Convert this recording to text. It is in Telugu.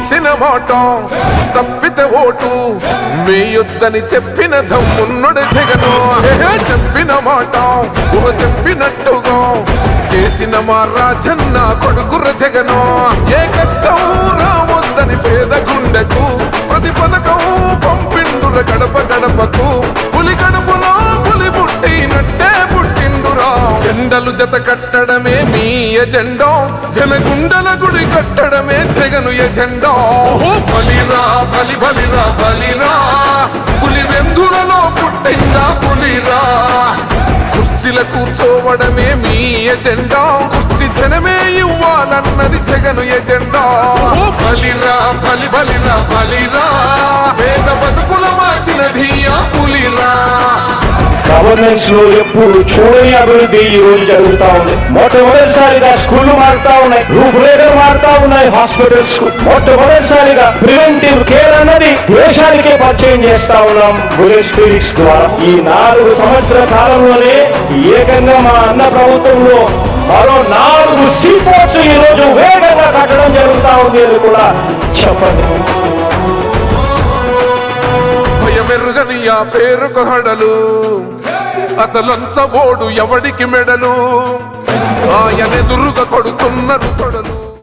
ఇచ్చిన మాట తప్పితే ఓటు వేయొద్దని చెప్పిన దమ్మున్నడు జగను. చెప్పిన మాట చెప్పినట్టుగా చేసిన మా రాజన్న కొడుకుర జగను. ఏ కష్టం రావద్దని పేద గుండెకు ప్రతి పథకం పంపిండుర గడప గడపకు. పులి గడపలో పులి పుట్టినట్టే పుట్టిండురా. జెండలు జత కట్టడమే మీ ఎజెండా, జనగుండల గుడి కట్టడమే జగను ఎజెండా. బలిరా బలి బలిరా బలిరా, పులి వెందులలో పుట్టిందా పులిరా. కుర్చీల కూర్చోవడమే మీ ఎజెండా, కుర్చీ జనమే ఇవ్వాలన్నది జగను ఎజెండా. బలిరా బలి బలిరా బలిరా, పేద బతుకుల మార్చినది ఆ పులిరా. గవర్నెన్స్ లో ఎప్పుడు చూడని అభివృద్ధి ఈ రోజు జరుగుతా ఉంది. మొట్టమొదటిసారిగా స్కూళ్లు మారుతా ఉన్నాయి, రూపురేఖలు మారుతా ఉన్నాయి. హాస్పిటల్స్ మొట్టమొదటిసారిగా ప్రివెంటివ్ కేర్ అన్నది దేశానికే పరిచయం చేస్తా ఉన్నాం విలేజ్ క్లినిక్స్ ద్వారా. ఈ 4 సంవత్సరాల కాలంలోనే ఏకంగా మా అన్న ప్రభుత్వంలో మరో 4 సీపోర్ట్స్ ఈ రోజు వేగంగా కట్టడం జరుగుతా ఉంది అని కూడా చెప్పండి. భయమెరుగని ఆ పేరుకు హడలు, అసలంచబోడు ఎవడికి మెడలు, ఆయనెదురుగా కొడుతున్నారు తొడలు.